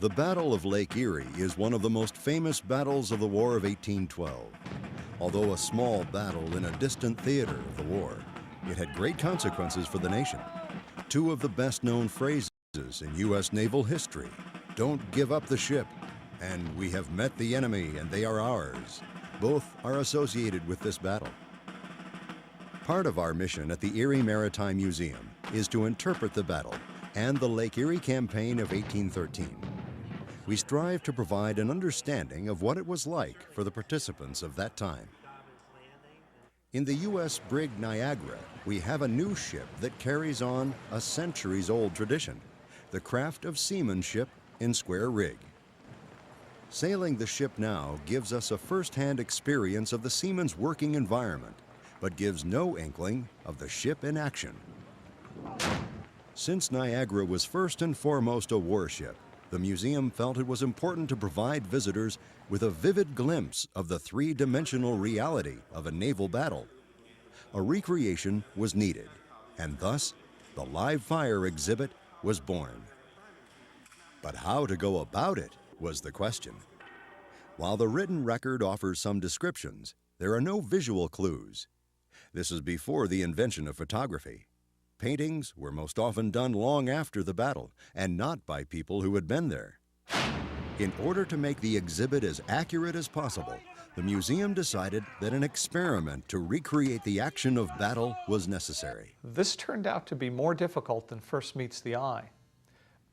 The Battle of Lake Erie is one of the most famous battles of the War of 1812. Although a small battle in a distant theater of the war, it had great consequences for the nation. Two of the best-known phrases in U.S. naval history, "Don't give up the ship," and "We have met the enemy and they are ours," both are associated with this battle. Part of our mission at the Erie Maritime Museum is to interpret the battle and the Lake Erie campaign of 1813. We strive to provide an understanding of what it was like for the participants of that time. In the U.S. Brig Niagara, we have a new ship that carries on a centuries-old tradition, the craft of seamanship in square rig. Sailing the ship now gives us a first-hand experience of the seaman's working environment, but gives no inkling of the ship in action. Since Niagara was first and foremost a warship, the museum felt it was important to provide visitors with a vivid glimpse of the three-dimensional reality of a naval battle. A recreation was needed, and thus the live fire exhibit was born. But how to go about it was the question. While the written record offers some descriptions, there are no visual clues. This is before the invention of photography. Paintings were most often done long after the battle, and not by people who had been there. In order to make the exhibit as accurate as possible, the museum decided that an experiment to recreate the action of battle was necessary. This turned out to be more difficult than first meets the eye.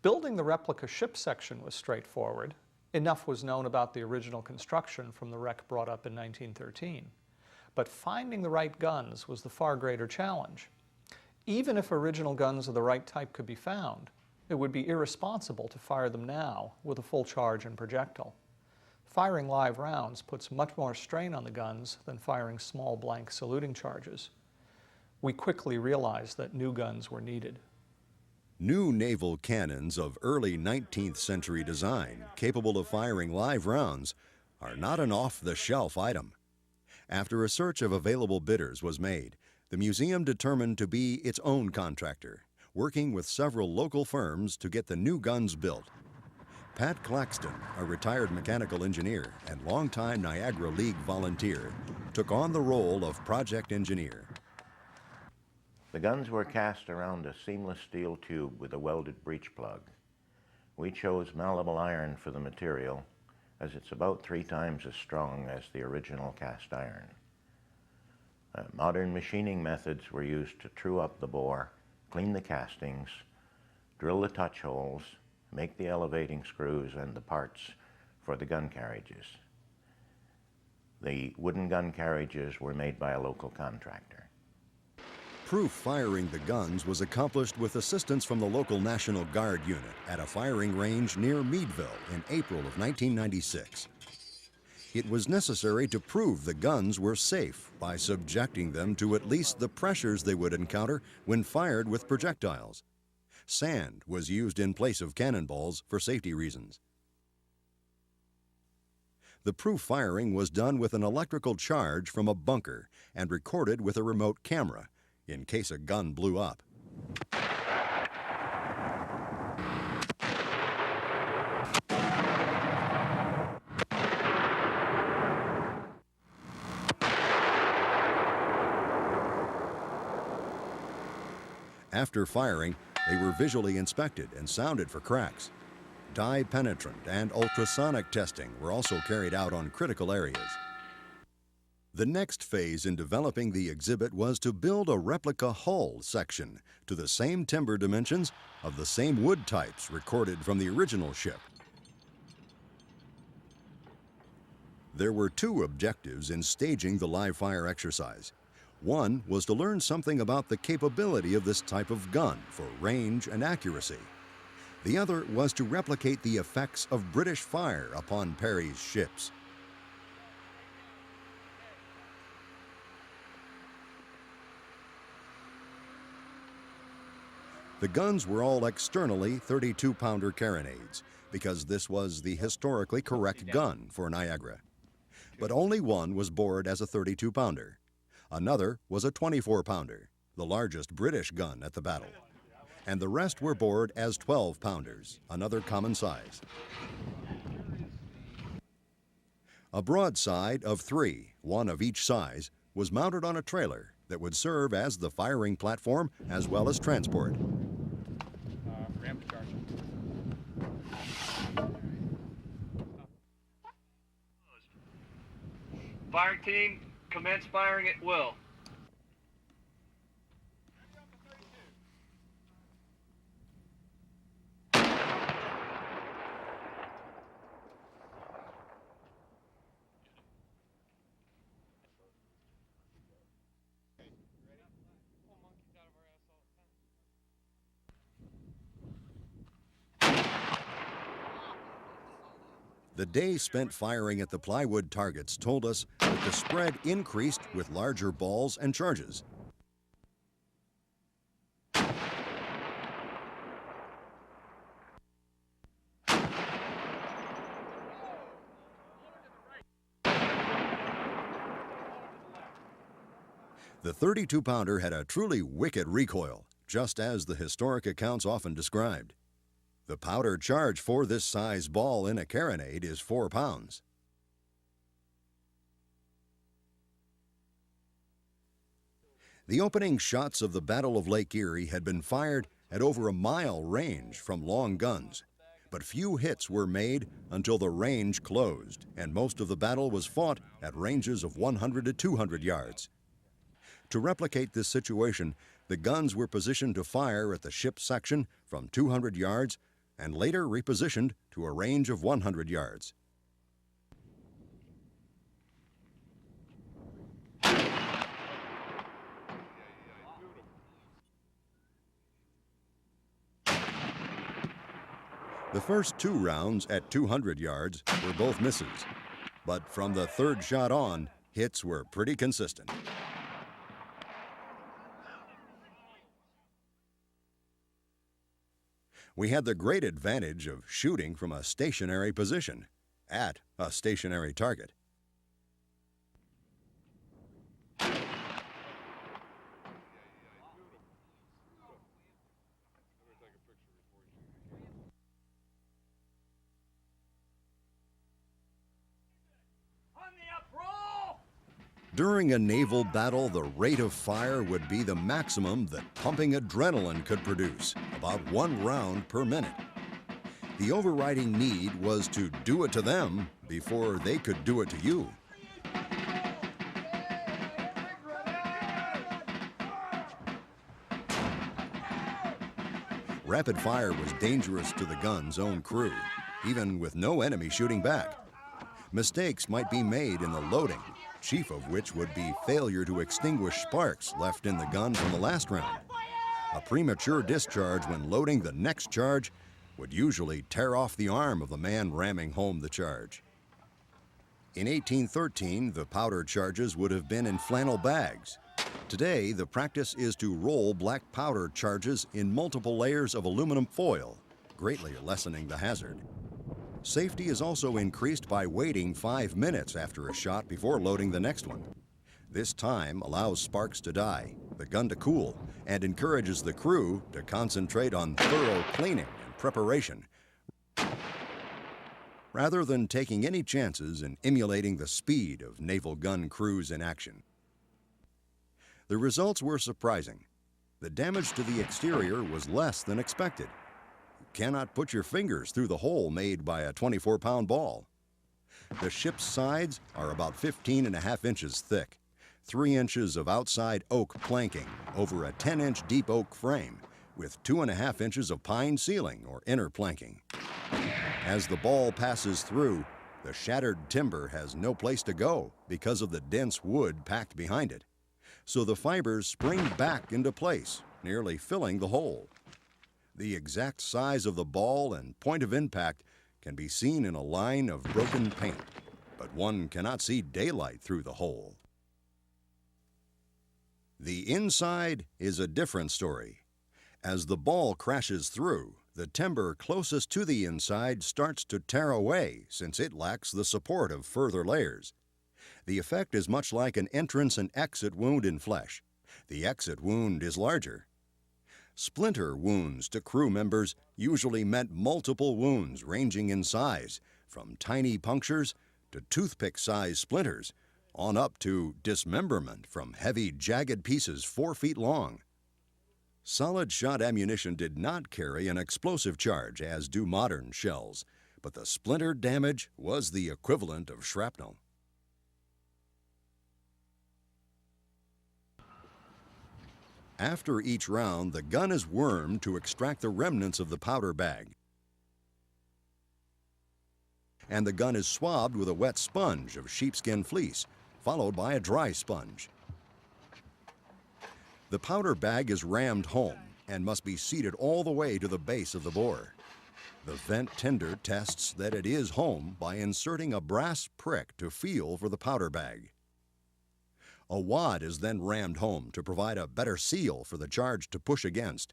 Building the replica ship section was straightforward. Enough was known about the original construction from the wreck brought up in 1913. But finding the right guns was the far greater challenge. Even if original guns of the right type could be found, it would be irresponsible to fire them now with a full charge and projectile. Firing live rounds puts much more strain on the guns than firing small blank saluting charges. We quickly realized that new guns were needed. New naval cannons of early 19th century design, capable of firing live rounds, are not an off-the-shelf item. After a search of available bidders was made, the museum determined to be its own contractor, working with several local firms to get the new guns built. Pat Claxton, a retired mechanical engineer and longtime Niagara League volunteer, took on the role of project engineer. The guns were cast around a seamless steel tube with a welded breech plug. We chose malleable iron for the material, as it's about 3 times as strong as the original cast iron. Modern machining methods were used to true up the bore, clean the castings, drill the touch holes, make the elevating screws and the parts for the gun carriages. The wooden gun carriages were made by a local contractor. Proof firing the guns was accomplished with assistance from the local National Guard unit at a firing range near Meadville in April of 1996. It was necessary to prove the guns were safe by subjecting them to at least the pressures they would encounter when fired with projectiles. Sand was used in place of cannonballs for safety reasons. The proof firing was done with an electrical charge from a bunker and recorded with a remote camera in case a gun blew up. After firing, they were visually inspected and sounded for cracks. Dye penetrant and ultrasonic testing were also carried out on critical areas. The next phase in developing the exhibit was to build a replica hull section to the same timber dimensions of the same wood types recorded from the original ship. There were 2 objectives in staging the live fire exercise. One was to learn something about the capability of this type of gun for range and accuracy. The other was to replicate the effects of British fire upon Perry's ships. The guns were all externally 32-pounder carronades, because this was the historically correct gun for Niagara. But only one was bored as a 32-pounder. Another was a 24-pounder, the largest British gun at the battle. and the rest were bored as 12-pounders, another common size. A broadside of 3, one of each size, was mounted on a trailer that would serve as the firing platform as well as transport. Fire team, commence firing at will. The day spent firing at the plywood targets told us that the spread increased with larger balls and charges. The 32-pounder had a truly wicked recoil, just as the historic accounts often described. The powder charge for this size ball in a carronade is 4 pounds. The opening shots of the Battle of Lake Erie had been fired at over a mile range from long guns, but few hits were made until the range closed, and most of the battle was fought at ranges of 100 to 200 yards. To replicate this situation, the guns were positioned to fire at the ship's section from 200 yards and later repositioned to a range of 100 yards. The first 2 rounds at 200 yards were both misses, but from the 3rd shot on, hits were pretty consistent. We had the great advantage of shooting from a stationary position, at a stationary target. During a naval battle, the rate of fire would be the maximum that pumping adrenaline could produce, about 1 round per minute. The overriding need was to do it to them before they could do it to you. Rapid fire was dangerous to the gun's own crew, even with no enemy shooting back. Mistakes might be made in the loading, chief of which would be failure to extinguish sparks left in the gun from the last round. A premature discharge when loading the next charge would usually tear off the arm of the man ramming home the charge. In 1813, the powder charges would have been in flannel bags. Today, the practice is to roll black powder charges in multiple layers of aluminum foil, greatly lessening the hazard. Safety is also increased by waiting 5 minutes after a shot before loading the next one. This time allows sparks to die, the gun to cool, and encourages the crew to concentrate on thorough cleaning and preparation, rather than taking any chances in emulating the speed of naval gun crews in action. The results were surprising. The damage to the exterior was less than expected. Cannot put your fingers through the hole made by a 24-pound ball. The ship's sides are about 15.5 inches thick, 3 inches of outside oak planking over a 10-inch deep oak frame with 2.5 inches of pine ceiling or inner planking. As the ball passes through, the shattered timber has no place to go because of the dense wood packed behind it. So the fibers spring back into place, nearly filling the hole. The exact size of the ball and point of impact can be seen in a line of broken paint, but one cannot see daylight through the hole. The inside is a different story. As the ball crashes through, the timber closest to the inside starts to tear away since it lacks the support of further layers. The effect is much like an entrance and exit wound in flesh. The exit wound is larger. Splinter wounds to crew members usually meant multiple wounds ranging in size, from tiny punctures to toothpick-sized splinters, on up to dismemberment from heavy, jagged pieces 4 feet long. Solid-shot ammunition did not carry an explosive charge, as do modern shells, but the splinter damage was the equivalent of shrapnel. After each round, the gun is wormed to extract the remnants of the powder bag. And the gun is swabbed with a wet sponge of sheepskin fleece, followed by a dry sponge. The powder bag is rammed home and must be seated all the way to the base of the bore. The vent tender tests that it is home by inserting a brass prick to feel for the powder bag. A wad is then rammed home to provide a better seal for the charge to push against.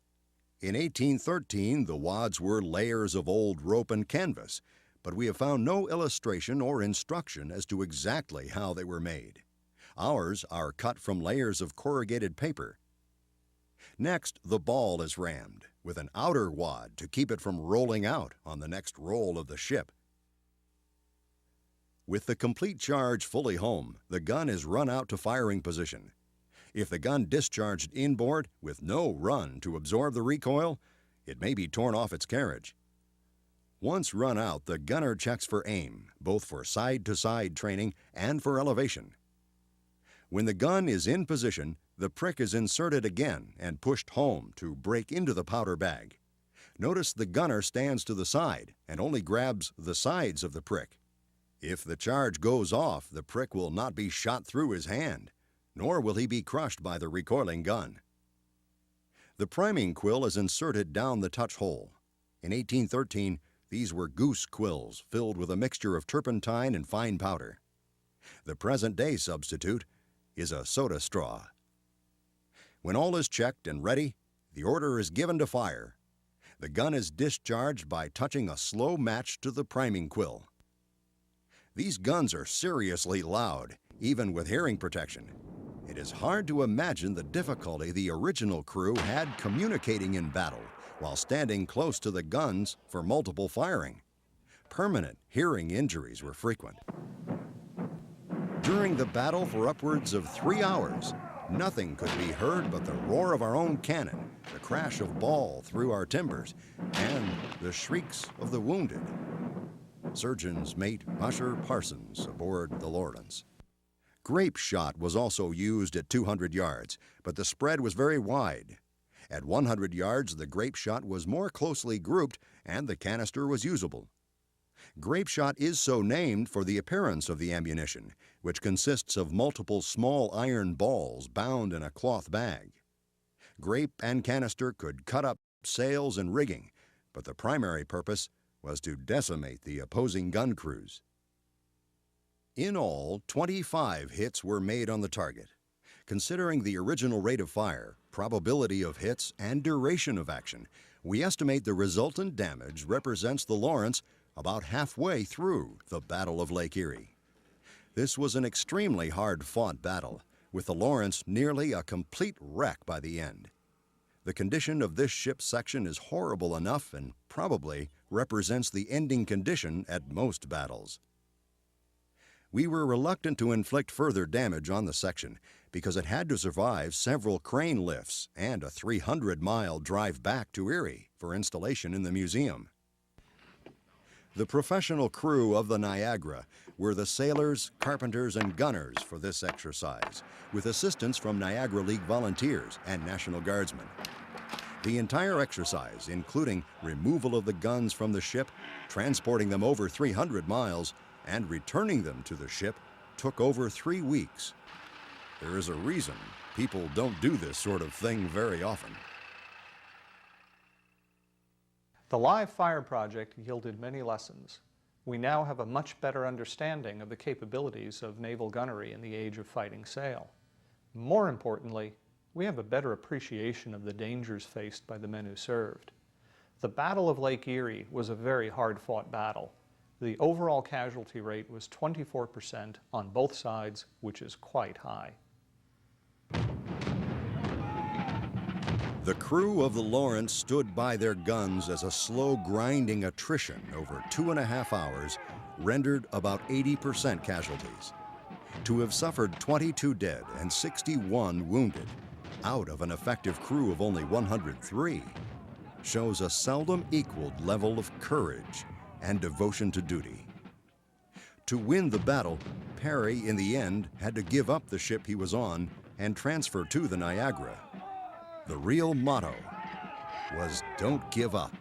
In 1813, the wads were layers of old rope and canvas, but we have found no illustration or instruction as to exactly how they were made. Ours are cut from layers of corrugated paper. Next, the ball is rammed with an outer wad to keep it from rolling out on the next roll of the ship. With the complete charge fully home, the gun is run out to firing position. If the gun discharged inboard with no run to absorb the recoil, it may be torn off its carriage. Once run out, the gunner checks for aim, both for side-to-side training and for elevation. When the gun is in position, the prick is inserted again and pushed home to break into the powder bag. Notice the gunner stands to the side and only grabs the sides of the prick. If the charge goes off, the prick will not be shot through his hand, nor will he be crushed by the recoiling gun. The priming quill is inserted down the touch hole. In 1813, these were goose quills filled with a mixture of turpentine and fine powder. The present-day substitute is a soda straw. When all is checked and ready, the order is given to fire. The gun is discharged by touching a slow match to the priming quill. These guns are seriously loud, even with hearing protection. It is hard to imagine the difficulty the original crew had communicating in battle while standing close to the guns for multiple firing. Permanent hearing injuries were frequent. During the battle for upwards of 3 hours, nothing could be heard but the roar of our own cannon, the crash of ball through our timbers, and the shrieks of the wounded. Surgeon's mate Usher Parsons aboard the Lawrence. Grape shot was also used at 200 yards, but the spread was very wide. At 100 yards, the grape shot was more closely grouped and the canister was usable. Grape shot is so named for the appearance of the ammunition, which consists of multiple small iron balls bound in a cloth bag. Grape and canister could cut up sails and rigging, but the primary purpose was to decimate the opposing gun crews. In all, 25 hits were made on the target. Considering the original rate of fire, probability of hits, and duration of action, we estimate the resultant damage represents the Lawrence about halfway through the Battle of Lake Erie. This was an extremely hard-fought battle, with the Lawrence nearly a complete wreck by the end. The condition of this ship's section is horrible enough and probably represents the ending condition at most battles. We were reluctant to inflict further damage on the section because it had to survive several crane lifts and a 300-mile drive back to Erie for installation in the museum. The professional crew of the Niagara were the sailors, carpenters, and gunners for this exercise, with assistance from Niagara League volunteers and National Guardsmen. The entire exercise, including removal of the guns from the ship, transporting them over 300 miles, and returning them to the ship, took over 3 weeks. There is a reason people don't do this sort of thing very often. The live fire project yielded many lessons. We now have a much better understanding of the capabilities of naval gunnery in the age of fighting sail. More importantly, we have a better appreciation of the dangers faced by the men who served. The Battle of Lake Erie was a very hard-fought battle. The overall casualty rate was 24% on both sides, which is quite high. The crew of the Lawrence stood by their guns as a slow grinding attrition over 2.5 hours rendered about 80% casualties. To have suffered 22 dead and 61 wounded out of an effective crew of only 103 shows a seldom equaled level of courage and devotion to duty. To win the battle, Perry in the end had to give up the ship he was on and transfer to the Niagara. The real motto was "Don't give up."